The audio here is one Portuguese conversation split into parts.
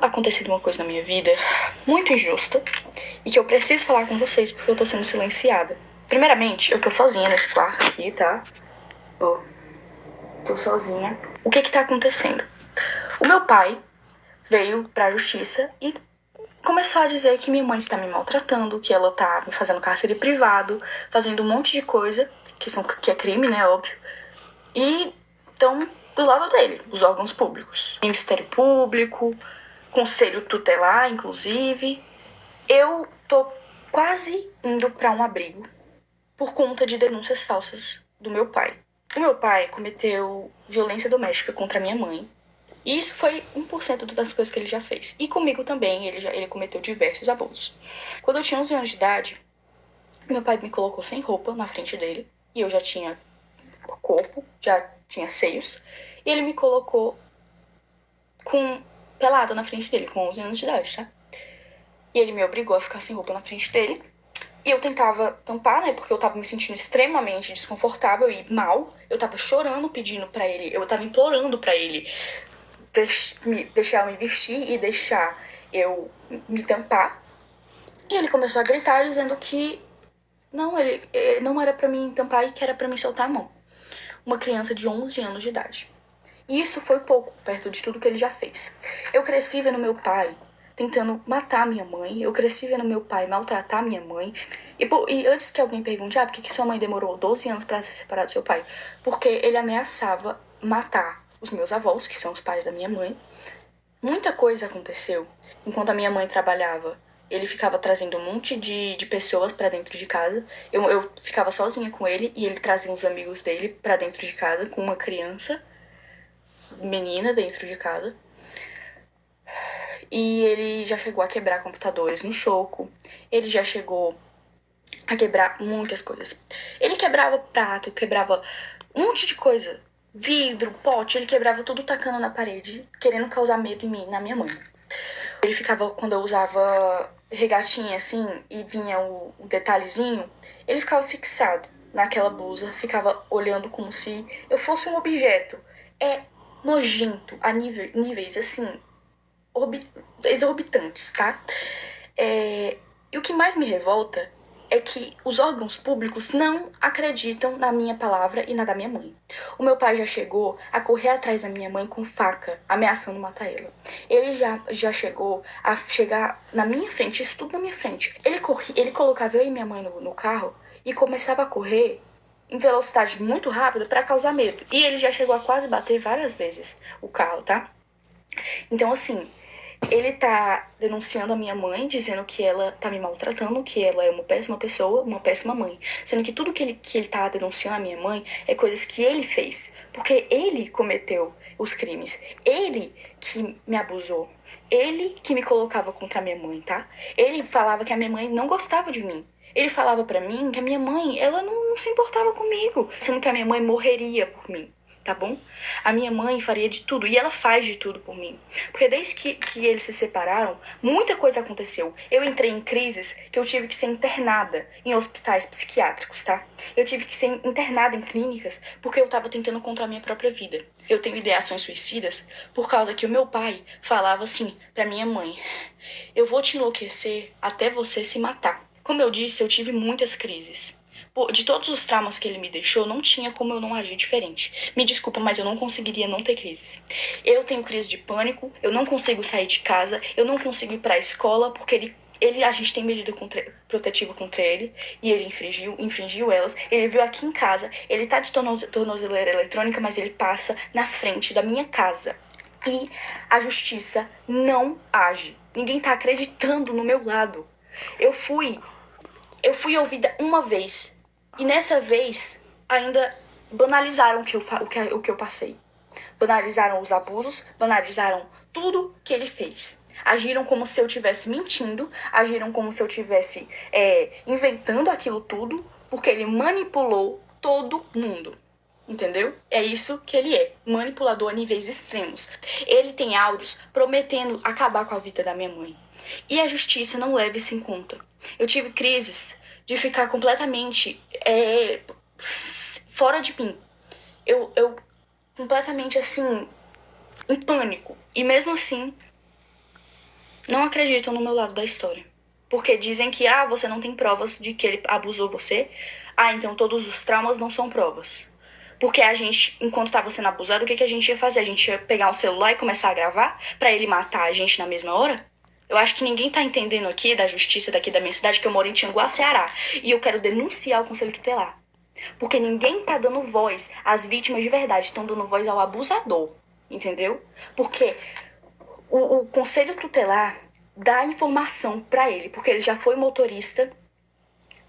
Acontecido uma coisa na minha vida muito injusta e que eu preciso falar com vocês porque eu tô sendo silenciada. Primeiramente, eu tô sozinha nesse quarto aqui, tá? Tô sozinha. O que tá acontecendo? O meu pai veio pra justiça e começou a dizer que minha mãe está me maltratando, que ela tá me fazendo cárcere privado, fazendo um monte de coisa, que é crime, né, óbvio. E estão do lado dele, os órgãos públicos. Ministério Público, Conselho Tutelar, inclusive. Eu tô quase indo pra um abrigo por conta de denúncias falsas do meu pai. O meu pai cometeu violência doméstica contra minha mãe. E isso foi 1% das coisas que ele já fez. E comigo também, ele cometeu diversos abusos. Quando eu tinha 11 anos de idade, meu pai me colocou sem roupa na frente dele. E eu já tinha corpo, já tinha seios. E ele me colocou pelada na frente dele, com 11 anos de idade, tá? E ele me obrigou a ficar sem roupa na frente dele. E eu tentava tampar, né? Porque eu tava me sentindo extremamente desconfortável e mal. Eu tava chorando, pedindo pra ele. Eu tava implorando pra ele deixar eu me vestir e deixar eu me tampar. E ele começou a gritar dizendo que ele não era pra mim tampar e que era pra mim soltar a mão. Uma criança de 11 anos de idade. E isso foi pouco, perto de tudo que ele já fez. Eu cresci vendo meu pai tentando matar minha mãe. Eu cresci vendo meu pai maltratar minha mãe. E antes que alguém pergunte, por que sua mãe demorou 12 anos pra se separar do seu pai? Porque ele ameaçava matar os meus avós, que são os pais da minha mãe. Muita coisa aconteceu. Enquanto a minha mãe trabalhava, ele ficava trazendo um monte de pessoas pra dentro de casa. Eu ficava sozinha com ele e ele trazia uns amigos dele pra dentro de casa com uma criança, menina, dentro de casa. E ele já chegou a quebrar computadores no soco. Ele já chegou a quebrar muitas coisas. Ele quebrava prato, quebrava um monte de coisa. Vidro, pote, ele quebrava tudo tacando na parede, querendo causar medo em mim, na minha mãe. Ele ficava, quando eu usava regatinha assim, e vinha o detalhezinho, ele ficava fixado naquela blusa, ficava olhando como se eu fosse um objeto. É nojento a níveis assim, exorbitantes, tá? E o que mais me revolta é que os órgãos públicos não acreditam na minha palavra e na da minha mãe. O meu pai já chegou a correr atrás da minha mãe com faca, ameaçando matar ela. Ele já chegou a chegar na minha frente, isso tudo na minha frente. Ele colocava eu e minha mãe no carro e começava a correr em velocidade muito rápida para causar medo. E ele já chegou a quase bater várias vezes o carro, tá? Então, assim, ele tá denunciando a minha mãe, dizendo que ela tá me maltratando, que ela é uma péssima pessoa, uma péssima mãe. Sendo que tudo que ele tá denunciando a minha mãe é coisas que ele fez. Porque ele cometeu os crimes. Ele que me abusou. Ele que me colocava contra a minha mãe, tá? Ele falava que a minha mãe não gostava de mim. Ele falava pra mim que a minha mãe, ela não se importava comigo. Sendo que a minha mãe morreria por mim. Tá bom? A minha mãe faria de tudo, e ela faz de tudo por mim. Porque desde que eles se separaram, muita coisa aconteceu. Eu entrei em crises que eu tive que ser internada em hospitais psiquiátricos, tá? Eu tive que ser internada em clínicas porque eu tava tentando contra a minha própria vida. Eu tenho ideações suicidas por causa que o meu pai falava assim pra minha mãe: eu vou te enlouquecer até você se matar. Como eu disse, eu tive muitas crises. De todos os traumas que ele me deixou, não tinha como eu não agir diferente. Me desculpa, mas eu não conseguiria não ter crises. Eu tenho crise de pânico, eu não consigo sair de casa, eu não consigo ir pra escola, porque a gente tem medida protetiva contra ele, e ele infringiu elas. Ele veio aqui em casa, ele tá de tornozeleira eletrônica, mas ele passa na frente da minha casa. E a justiça não age. Ninguém tá acreditando no meu lado. Eu fui ouvida uma vez. E nessa vez, ainda banalizaram o que eu passei. Banalizaram os abusos, banalizaram tudo que ele fez. Agiram como se eu estivesse mentindo, agiram como se eu estivesse inventando aquilo tudo, porque ele manipulou todo mundo. Entendeu? É isso que ele é, manipulador a níveis extremos. Ele tem áudios prometendo acabar com a vida da minha mãe. E a justiça não leva isso em conta. Eu tive crises de ficar completamente fora de mim. Eu completamente assim, em pânico. E mesmo assim, não acreditam no meu lado da história. Porque dizem que, você não tem provas de que ele abusou você. Então todos os traumas não são provas. Porque a gente, enquanto tava sendo abusado, o que a gente ia fazer? A gente ia pegar um celular e começar a gravar pra ele matar a gente na mesma hora? Eu acho que ninguém tá entendendo aqui da justiça daqui da minha cidade, que eu moro em Tianguá, Ceará. E eu quero denunciar o Conselho Tutelar. Porque ninguém tá dando voz às vítimas de verdade, estão dando voz ao abusador. Entendeu? Porque o Conselho Tutelar dá informação pra ele, porque ele já foi motorista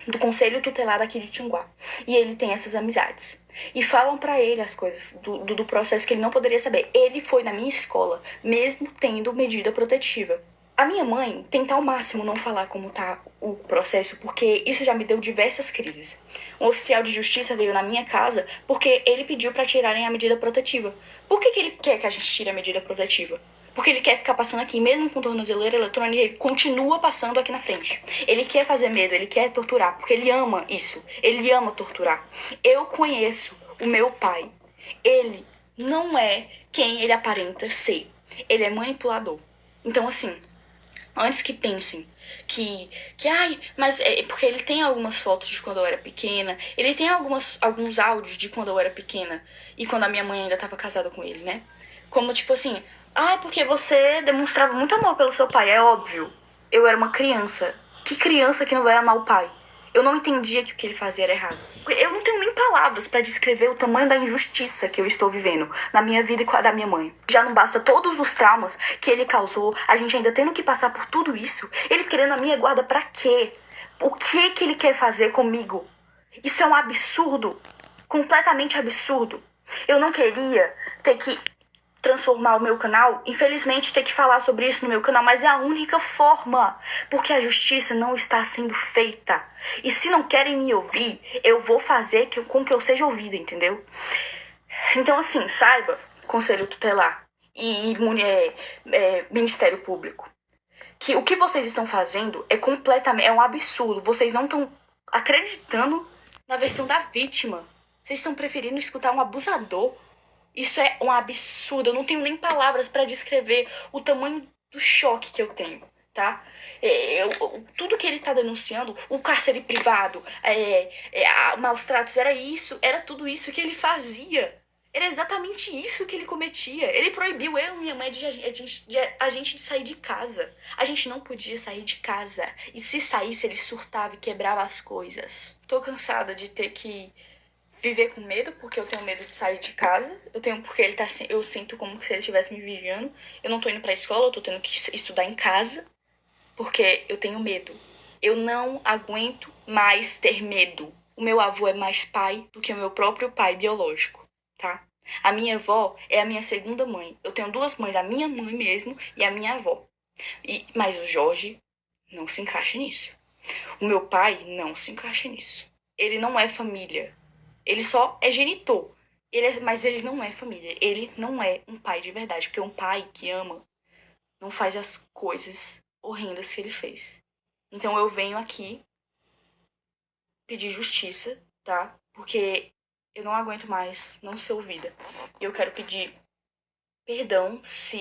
do Conselho Tutelar daqui de Tianguá. E ele tem essas amizades. E falam pra ele as coisas do processo que ele não poderia saber. Ele foi na minha escola, mesmo tendo medida protetiva. A minha mãe tenta ao máximo não falar como tá o processo, porque isso já me deu diversas crises. Um oficial de justiça veio na minha casa porque ele pediu pra tirarem a medida protetiva. Por que ele quer que a gente tire a medida protetiva? Porque ele quer ficar passando aqui, mesmo com tornozeleira eletrônica, ele continua passando aqui na frente. Ele quer fazer medo, ele quer torturar, porque ele ama isso. Ele ama torturar. Eu conheço o meu pai. Ele não é quem ele aparenta ser. Ele é manipulador. Então, assim, antes que pensem mas é porque ele tem algumas fotos de quando eu era pequena, ele tem alguns áudios de quando eu era pequena e quando a minha mãe ainda tava casada com ele, né? Como tipo assim, porque você demonstrava muito amor pelo seu pai, é óbvio. Eu era uma criança. Que criança que não vai amar o pai? Eu não entendia que o que ele fazia era errado. Eu não tenho nem palavras pra descrever o tamanho da injustiça que eu estou vivendo na minha vida e com a da minha mãe. Já não basta todos os traumas que ele causou, a gente ainda tendo que passar por tudo isso. Ele querendo a minha guarda pra quê? O que ele quer fazer comigo? Isso é um absurdo. Completamente absurdo. Eu não queria ter que transformar o meu canal, infelizmente ter que falar sobre isso no meu canal, mas é a única forma, porque a justiça não está sendo feita. E se não querem me ouvir, eu vou fazer com que eu seja ouvida, entendeu? Então, assim, saiba, Conselho Tutelar e Ministério Público, que o que vocês estão fazendo é um absurdo. Vocês não estão acreditando na versão da vítima. Vocês estão preferindo escutar um abusador. Isso é um absurdo. Eu não tenho nem palavras pra descrever o tamanho do choque que eu tenho, tá? Tudo que ele tá denunciando, o cárcere privado, maus tratos, era tudo isso que ele fazia. Era exatamente isso que ele cometia. Ele proibiu eu e minha mãe de a gente de sair de casa. A gente não podia sair de casa. E se saísse, ele surtava e quebrava as coisas. Tô cansada de ter que viver com medo, porque eu tenho medo de sair de casa. Porque eu sinto como se ele estivesse me vigiando. Eu não tô indo pra escola, eu tô tendo que estudar em casa, porque eu tenho medo. Eu não aguento mais ter medo. O meu avô é mais pai do que o meu próprio pai biológico, tá? A minha avó é a minha segunda mãe. Eu tenho duas mães, a minha mãe mesmo e a minha avó. Mas o Jorge não se encaixa nisso. O meu pai não se encaixa nisso. Ele não é família. Ele só é genitor. Mas ele não é família. Ele não é um pai de verdade. Porque um pai que ama não faz as coisas horrendas que ele fez. Então eu venho aqui pedir justiça, tá? Porque eu não aguento mais não ser ouvida. E eu quero pedir perdão se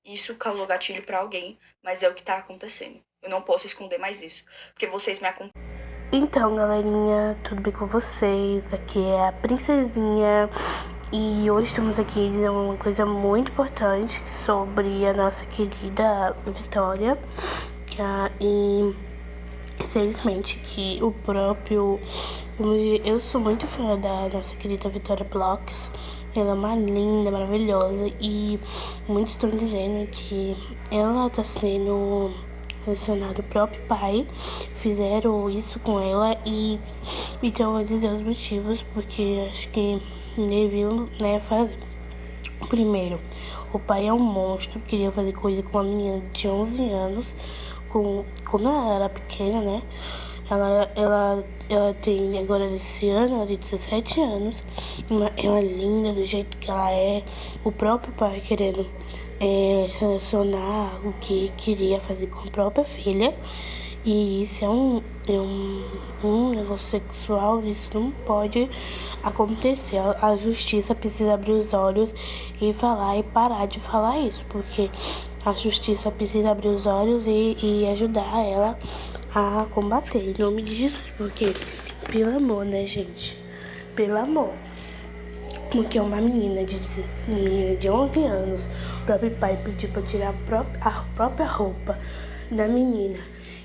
isso causou gatilho pra alguém, mas é o que tá acontecendo. Eu não posso esconder mais isso. Porque vocês me acompanham. Então, galerinha, tudo bem com vocês? Aqui é a Princesinha e hoje estamos aqui dizendo uma coisa muito importante sobre a nossa querida Vitória. E infelizmente que o próprio... Eu sou muito fã da nossa querida Vitória Blocks. Ela é uma linda, maravilhosa e muitos estão dizendo que ela tá sendo relacionado ao próprio pai, fizeram isso com ela e então eu vou dizer os motivos, porque acho que deviam, fazer. Primeiro, o pai é um monstro, queria fazer coisa com uma menina de 11 anos, quando ela era pequena, né? Ela tem, agora desse ano, ela tem 17 anos, ela é linda do jeito que ela é, o próprio pai querendo relacionar o que queria fazer com a própria filha. E isso é um negócio sexual, isso não pode acontecer. A justiça precisa abrir os olhos e falar e parar de falar isso, porque a justiça precisa abrir os olhos e ajudar ela a combater, em nome de Jesus, porque, pelo amor, né, gente? Pelo amor. Porque uma menina de 11 anos, o próprio pai pediu pra tirar a própria roupa da menina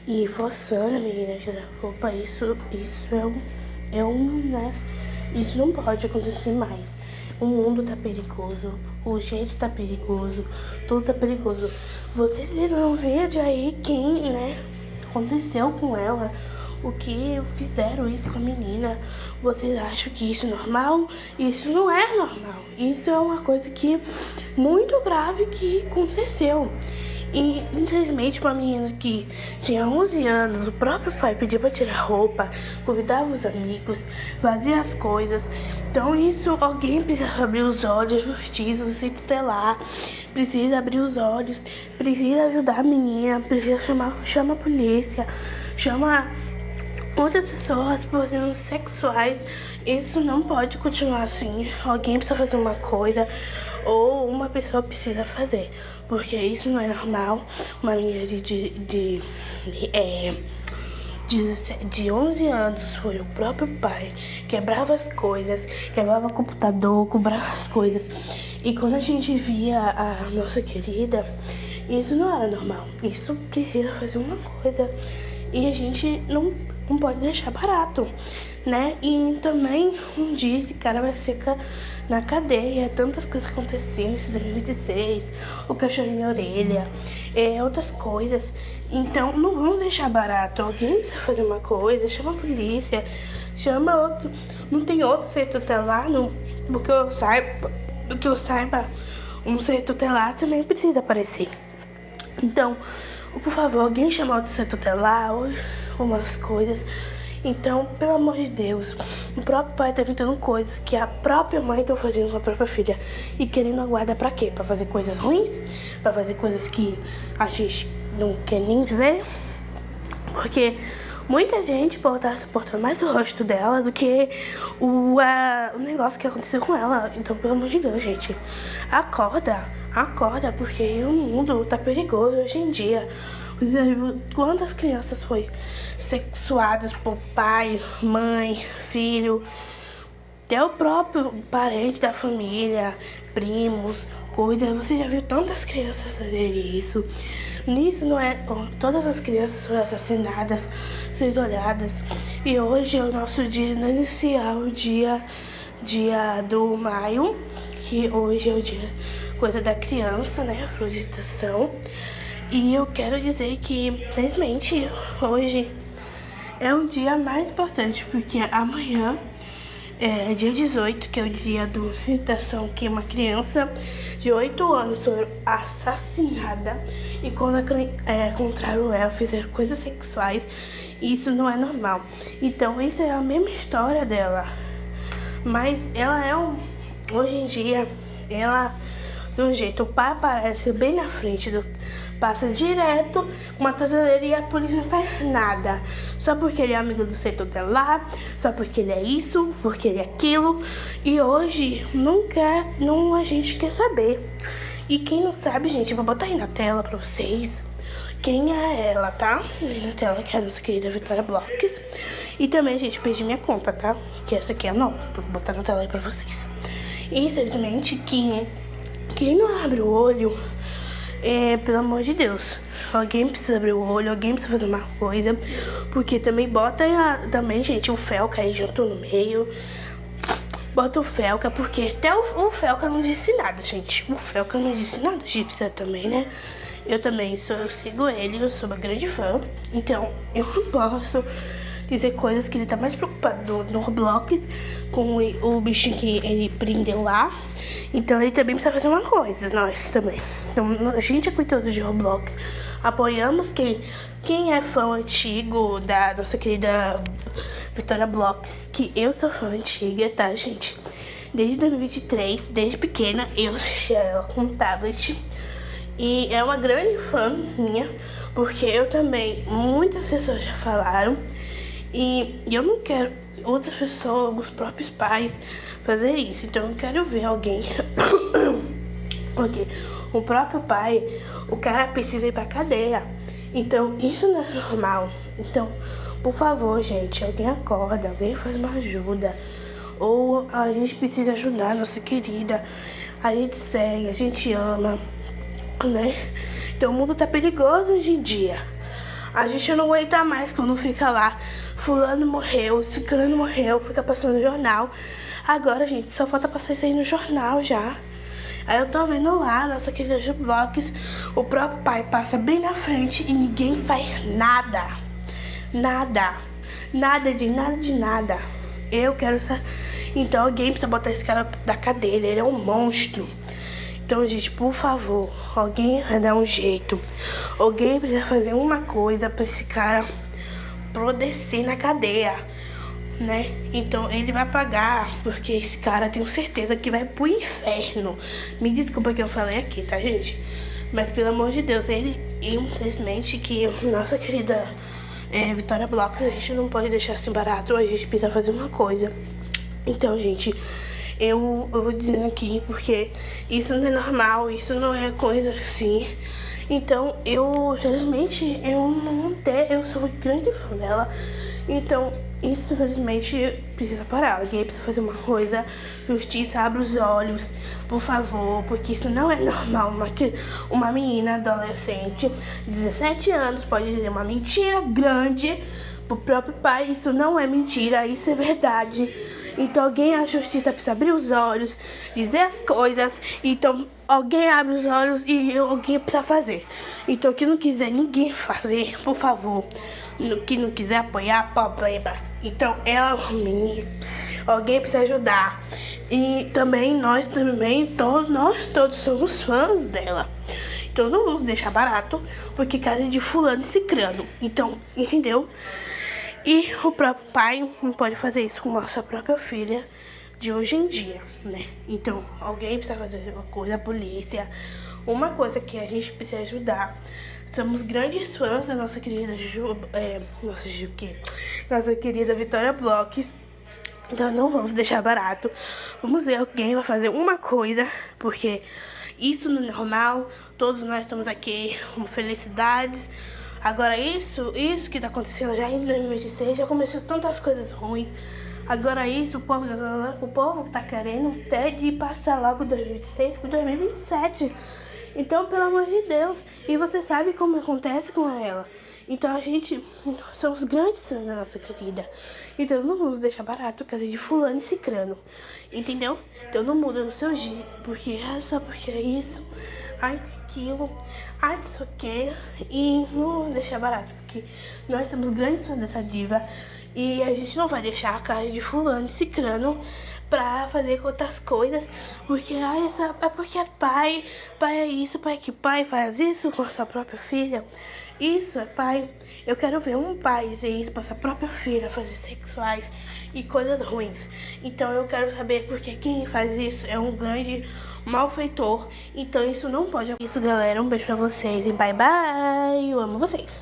e forçando a menina a tirar a roupa, isso né? Isso não pode acontecer mais. O mundo tá perigoso, o jeito tá perigoso, tudo tá perigoso. Vocês viram um vídeo aí quem, né, aconteceu com ela, o que fizeram isso com a menina. Vocês acham que isso é normal? Isso não é normal. Isso é uma coisa que muito grave que aconteceu. E, infelizmente, uma menina que tinha 11 anos, o próprio pai pedia pra tirar roupa, convidava os amigos, fazia as coisas. Então, isso, alguém precisa abrir os olhos, a justiça, o centro tutelar, precisa abrir os olhos, precisa ajudar a menina, precisa chama a polícia, chama outras pessoas fazendo sexuais. Isso não pode continuar assim. Alguém precisa fazer uma coisa ou uma pessoa precisa fazer, porque isso não é normal. Uma menina de 11 anos, foi o próprio pai, quebrava as coisas, quebrava o computador, quebrava as coisas. E quando a gente via a nossa querida, isso não era normal. Isso precisa fazer uma coisa. E a gente não pode deixar barato, né? E também um dia esse cara vai ser na cadeia. Tantas coisas aconteceram em 2026, o cachorrinho em orelha, outras coisas. Então não vamos deixar barato. Alguém precisa fazer uma coisa, chama a polícia, chama outro. Não tem outro ser tutelar, não, porque eu saiba, um ser tutelar também precisa aparecer. Então, por favor, alguém chama outro ser tutelar ou umas coisas. Então, pelo amor de Deus, o próprio pai tá inventando coisas que a própria mãe tá fazendo com a própria filha. E querendo a guarda pra quê? Pra fazer coisas ruins? Pra fazer coisas que a gente não quer nem ver? Porque muita gente pode estar suportando mais o rosto dela do que o negócio que aconteceu com ela. Então, pelo amor de Deus, gente, acorda, porque o mundo tá perigoso hoje em dia. Você viu quantas crianças foi sexuadas por pai, mãe, filho, até o próprio parente da família, primos, coisas. Você já viu tantas crianças fazerem isso? Nisso não é... Todas as crianças foram assassinadas, olhadas. E hoje é o nosso dia inicial, o dia do maio, que hoje é o dia coisa da criança, né? Projeção. E eu quero dizer que, infelizmente, hoje é o dia mais importante, porque amanhã é dia 18, que é o dia da visitação, que uma criança de 8 anos foi assassinada. E quando encontraram ela, fizeram coisas sexuais. Isso não é normal. Então, isso é a mesma história dela. Mas ela hoje em dia, ela... De um jeito, o pai aparece bem na frente, passa direto uma torcedora e a polícia não faz nada. Só porque ele é amigo do setor tutelar, só porque ele é isso, porque ele é aquilo. E hoje a gente quer saber. E quem não sabe, gente, eu vou botar aí na tela pra vocês quem é ela, tá? Aí na tela, que é a nossa querida Vitória Blocks. E também, gente, perdi minha conta, tá? Que essa aqui é nova, então vou botar na tela aí pra vocês. E, simplesmente, quem não abre o olho, pelo amor de Deus, alguém precisa abrir o olho, alguém precisa fazer uma coisa, porque também bota também, gente, o Felca aí junto no meio. Bota o Felca, porque até o Felca não disse nada, gente. O Felca não disse nada, Gípsia também, né? Eu também eu sigo ele, eu sou uma grande fã. Então, eu não posso dizer coisas que ele tá mais preocupado no Roblox com o bichinho que ele prendeu lá. Então ele também precisa fazer uma coisa, nós também. Então a gente é cuidadoso de Roblox. Apoiamos quem é fã antigo da nossa querida Vitória Blocks, que eu sou fã antiga, tá, gente? Desde 2023, desde pequena, eu assisti ela com um tablet. E é uma grande fã minha, porque eu também, muitas pessoas já falaram. E eu não quero outras pessoas, os próprios pais, fazer isso. Então eu quero ver alguém o próprio pai, o cara precisa ir pra cadeia. Então, isso não é normal. Então, por favor, gente, alguém acorda, alguém faz uma ajuda. Ou a gente precisa ajudar a nossa querida. A gente segue, a gente ama, né? Então, o mundo tá perigoso hoje em dia. A gente não aguenta mais quando fica lá, fulano morreu, ciclano morreu, fica passando no jornal. Agora, gente, só falta passar isso aí no jornal já. Aí eu tô vendo lá, nossa querida Jublox, o próprio pai passa bem na frente e ninguém faz nada. Nada. Nada de nada. Eu quero saber. Então alguém precisa botar esse cara da cadeia, ele é um monstro. Então, gente, por favor, alguém vai dar um jeito. Alguém precisa fazer uma coisa pra esse cara descer na cadeia, né? Então ele vai pagar, porque esse cara tenho certeza que vai pro inferno. Me desculpa que eu falei aqui, tá, gente? Mas pelo amor de Deus, ele, infelizmente, que nossa querida Vitória Blox, a gente não pode deixar assim barato, a gente precisa fazer uma coisa. Então, gente, eu vou dizendo aqui, porque isso não é normal, isso não é coisa assim. Então, infelizmente, eu sou uma grande fã dela. Então, isso, infelizmente, precisa parar. Alguém precisa fazer uma coisa. Justiça, abre os olhos, por favor, porque isso não é normal. Uma menina adolescente, 17 anos, pode dizer uma mentira grande pro próprio pai. Isso não é mentira, isso é verdade. Então, a justiça precisa abrir os olhos, dizer as coisas. Então, alguém abre os olhos e alguém precisa fazer. Então, que não quiser ninguém fazer, por favor. Que não quiser apoiar, problema. Então, alguém precisa ajudar. E também, nós todos somos fãs dela. Então, não vamos deixar barato, porque casa de fulano e cicrano. Então, entendeu? E o próprio pai não pode fazer isso com a nossa própria filha de hoje em dia, né? Então, alguém precisa fazer uma coisa, a polícia, uma coisa que a gente precisa ajudar. Somos grandes fãs da nossa querida nossa querida Vitória Blox. Então, não vamos deixar barato. Vamos ver, alguém vai fazer uma coisa, porque isso não é normal. Todos nós estamos aqui com felicidades. Agora isso que tá acontecendo já em 2026, já começou tantas coisas ruins. Agora isso, o povo tá querendo até de passar logo 2026 para 2027. Então, pelo amor de Deus, e você sabe como acontece com ela. Então, somos grandes fãs da nossa querida. Então, não vamos deixar barato casa de fulano e cicrano. Entendeu? Então, não muda o seu jeito, porque só porque é isso, aquilo, isso aqui. E não vamos deixar barato, porque nós somos grandes fãs dessa diva. E a gente não vai deixar a casa de fulano e cicrano pra fazer outras coisas, porque é porque é pai é isso, pai faz isso com a sua própria filha. Isso é pai. Eu quero ver um pai dizer isso pra sua própria filha, fazer sexuais e coisas ruins. Então eu quero saber porque quem faz isso é um grande malfeitor. Então isso não pode. Isso, galera, um beijo pra vocês e bye bye. Eu amo vocês.